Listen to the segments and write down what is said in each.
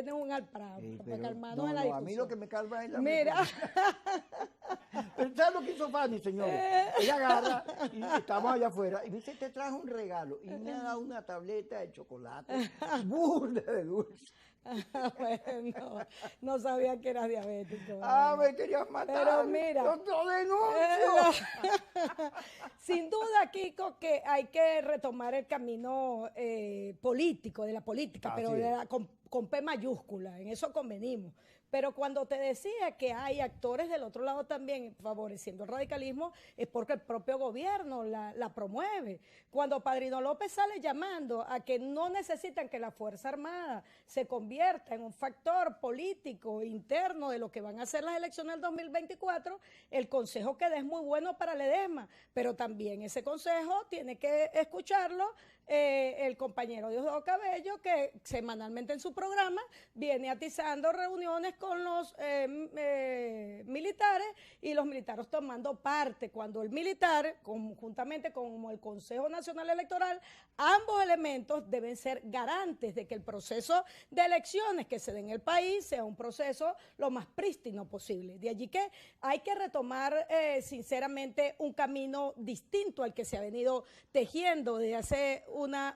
tienes un alprado, para calmarnos no, en la no, discusión. a mí lo que me calma es la Mira. Pero ¿sabes lo que hizo Fanny, señores? Ella agarra y estamos allá afuera y me dice, te traje un regalo. Y me ha dado una tableta de chocolate burda de dulce. Bueno, no sabía que eras diabético. Me querías matar. Pero mira, yo te lo denuncio. Sin duda, Kiko, que hay que retomar el camino político, de la política, Así pero es. con P mayúscula, en eso convenimos. Pero cuando te decía que hay actores del otro lado también favoreciendo el radicalismo, es porque el propio gobierno la promueve. Cuando Padrino López sale llamando a que no necesitan que la Fuerza Armada se convierta en un factor político interno de lo que van a ser las elecciones del 2024, el consejo que da es muy bueno para Ledesma, pero también ese consejo tiene que escucharlo el compañero Diosdado Cabello, que semanalmente en su programa viene atizando reuniones con los militares y los militares tomando parte. Cuando el militar, conjuntamente con el Consejo Nacional Electoral, ambos elementos deben ser garantes de que el proceso de elecciones que se dé en el país sea un proceso lo más prístino posible. De allí que hay que retomar sinceramente un camino distinto al que se ha venido tejiendo desde hace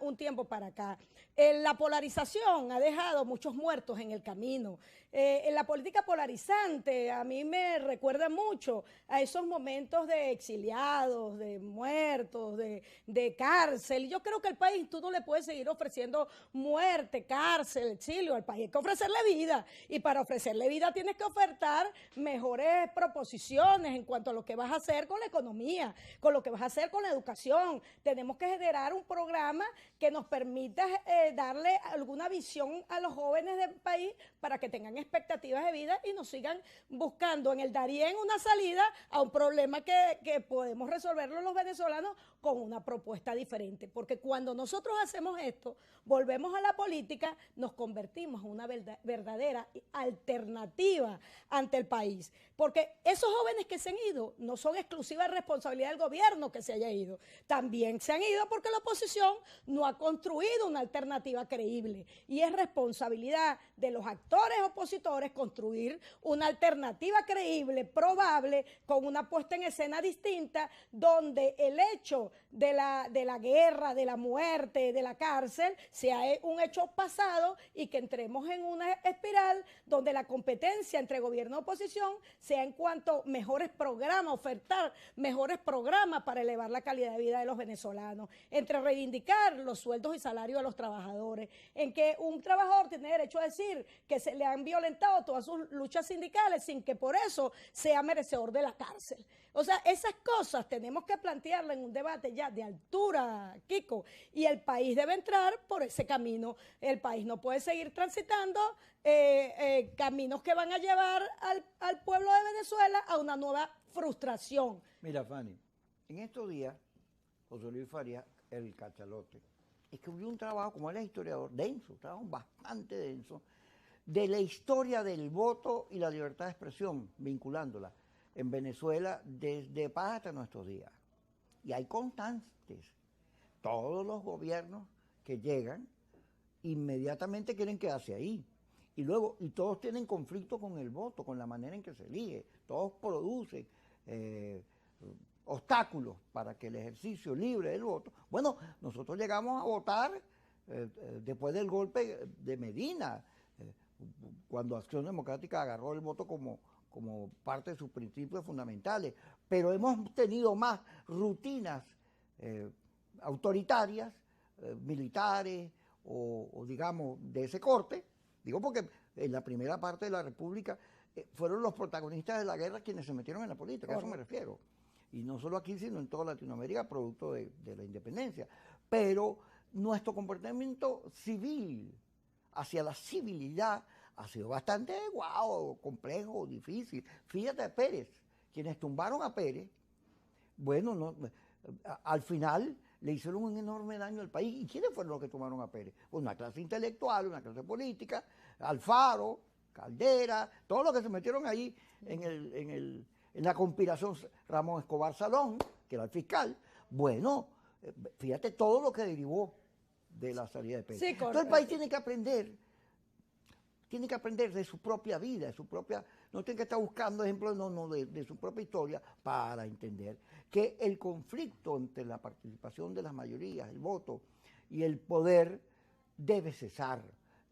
un tiempo para acá. La polarización ha dejado muchos muertos en el camino. La política polarizante a mí me recuerda mucho a esos momentos de exiliados, de muertos, de cárcel. Yo creo que al país tú no le puedes seguir ofreciendo muerte, cárcel, exilio. Al país hay que ofrecerle vida. Y para ofrecerle vida tienes que ofertar mejores proposiciones en cuanto a lo que vas a hacer con la economía, con lo que vas a hacer con la educación. Tenemos que generar un programa que nos permita darle alguna visión a los jóvenes del país para que tengan expectativas de vida y nos sigan buscando en el Darién una salida a un problema que podemos resolverlo los venezolanos con una propuesta diferente. Porque cuando nosotros hacemos esto, volvemos a la política, nos convertimos en una verdadera alternativa ante el país. Porque esos jóvenes que se han ido no son exclusiva responsabilidad del gobierno que se haya ido. También se han ido porque la oposición no ha construido una alternativa creíble. Y es responsabilidad de los actores opositores construir una alternativa creíble, probable, con una puesta en escena distinta, donde el hecho de la guerra, de la muerte, de la cárcel, sea un hecho pasado y que entremos en una espiral donde la competencia entre gobierno y oposición sea en cuanto mejores programas, ofertar mejores programas para elevar la calidad de vida de los venezolanos, entre reivindicar los sueldos y salarios de los trabajadores, en que un trabajador tiene derecho a decir que se le han violentado todas sus luchas sindicales sin que por eso sea merecedor de la cárcel. O sea, esas cosas tenemos que plantearlas en un debate ya de altura, Kiko, y el país debe entrar por ese camino. El país no puede seguir transitando caminos que van a llevar al pueblo de Venezuela a una nueva frustración. Mira, Fanny, en estos días, José Luis Farías, el cachalote, escribió un trabajo, como él es historiador, denso, un trabajo bastante denso, de la historia del voto y la libertad de expresión, vinculándola en Venezuela desde paz hasta nuestros días. Y hay constantes. Todos los gobiernos que llegan inmediatamente quieren quedarse ahí. Y luego, y todos tienen conflicto con el voto, con la manera en que se elige. Todos producen obstáculos para que el ejercicio libre del voto. Bueno, nosotros llegamos a votar después del golpe de Medina, cuando Acción Democrática agarró el voto como parte de sus principios fundamentales. Pero hemos tenido más rutinas autoritarias, militares o digamos de ese corte. Digo porque en la primera parte de la República fueron los protagonistas de la guerra quienes se metieron en la política, a eso me refiero. Y no solo aquí, sino en toda Latinoamérica, producto de la independencia. Pero nuestro comportamiento civil hacia la civilidad ha sido bastante complejo, difícil. Fíjate a Pérez, quienes tumbaron a Pérez, bueno, al final le hicieron un enorme daño al país. ¿Y quiénes fueron los que tomaron a Pérez? Una clase intelectual, una clase política, Alfaro, Caldera, todos los que se metieron ahí en la conspiración, Ramón Escobar Salón, que era el fiscal. Bueno, fíjate todo lo que derivó de la salida de Pérez. Sí, entonces el país tiene que aprender tiene que aprender de su propia vida, de su propia, no tiene que estar buscando ejemplos de su propia historia para entender que el conflicto entre la participación de las mayorías, el voto y el poder debe cesar.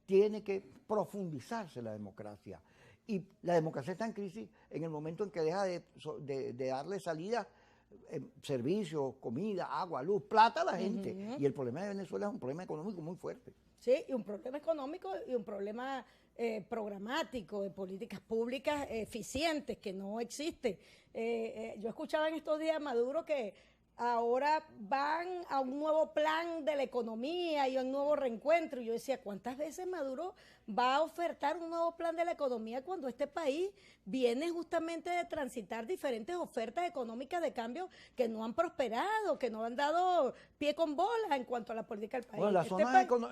Tiene que profundizarse la democracia. Y la democracia está en crisis en el momento en que deja de darle salida, servicios, comida, agua, luz, plata a la gente. Y el problema de Venezuela es un problema económico muy fuerte. Sí, y un problema económico y un problema programático de políticas públicas eficientes que no existe. Yo escuchaba en estos días a Maduro que ahora van a un nuevo plan de la economía y a un nuevo reencuentro. Y yo decía, ¿cuántas veces Maduro va a ofertar un nuevo plan de la economía cuando este país viene justamente de transitar diferentes ofertas económicas de cambio que no han prosperado, que no han dado pie con bola en cuanto a la política del país? Bueno,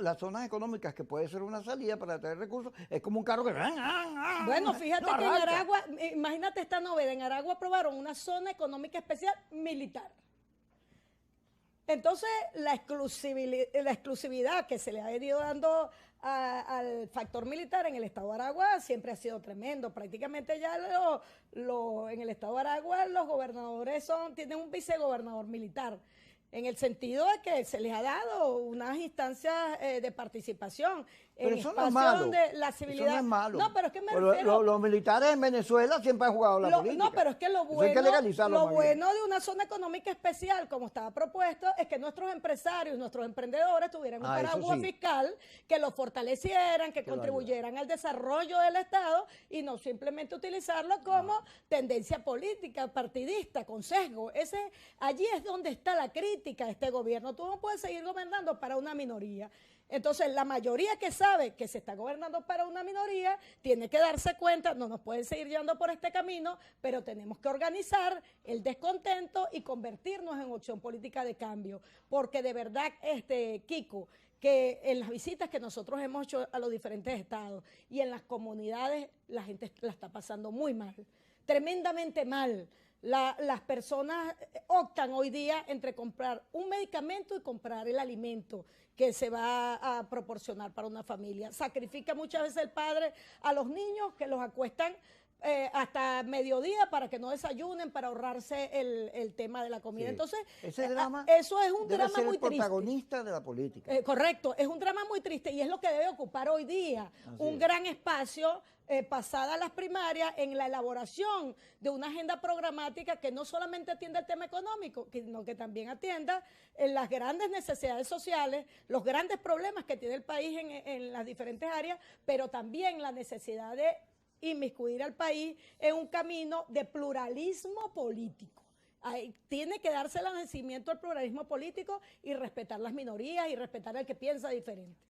las zonas económicas que puede ser una salida para traer recursos, es como un carro que... Bueno, fíjate que en Aragua, imagínate esta novedad, en Aragua aprobaron una zona económica especial militar. Entonces, la exclusividad que se le ha venido dando al factor militar en el estado de Aragua siempre ha sido tremendo. Prácticamente ya en el estado de Aragua los gobernadores tienen un vicegobernador militar, en el sentido de que se les ha dado unas instancias de participación. Pero en eso no es espacios malo. donde la civilidad... Eso no es malo. No, pero es que me refiero... Los militares en Venezuela siempre han jugado la política. No, pero es que lo bueno, de una zona económica especial, como estaba propuesto, es que nuestros empresarios, nuestros emprendedores tuvieran un paraguas fiscal que lo fortalecieran, que contribuyeran al desarrollo del Estado y no simplemente utilizarlo como tendencia política, partidista, con sesgo. Allí es donde está la crítica de este gobierno. Tú no puedes seguir gobernando para una minoría. Entonces, la mayoría que sabe que se está gobernando para una minoría tiene que darse cuenta, no nos pueden seguir llevando por este camino, pero tenemos que organizar el descontento y convertirnos en opción política de cambio. Porque de verdad, Kiko, que en las visitas que nosotros hemos hecho a los diferentes estados y en las comunidades, la gente la está pasando muy mal, tremendamente mal. Las personas optan hoy día entre comprar un medicamento y comprar el alimento que se va a proporcionar para una familia. Sacrifica muchas veces el padre a los niños que los acuestan hasta mediodía para que no desayunen, para ahorrarse el tema de la comida. Sí. Entonces, ese drama eso es un drama ser muy el protagonista de la política. Correcto, es un drama muy triste y es lo que debe ocupar hoy día un gran espacio pasada las primarias en la elaboración de una agenda programática que no solamente atienda el tema económico, sino que también atienda las grandes necesidades sociales, los grandes problemas que tiene el país en las diferentes áreas, pero también la necesidad de inmiscuir al país en un camino de pluralismo político. Tiene que darse el nacimiento al pluralismo político y respetar las minorías y respetar al que piensa diferente.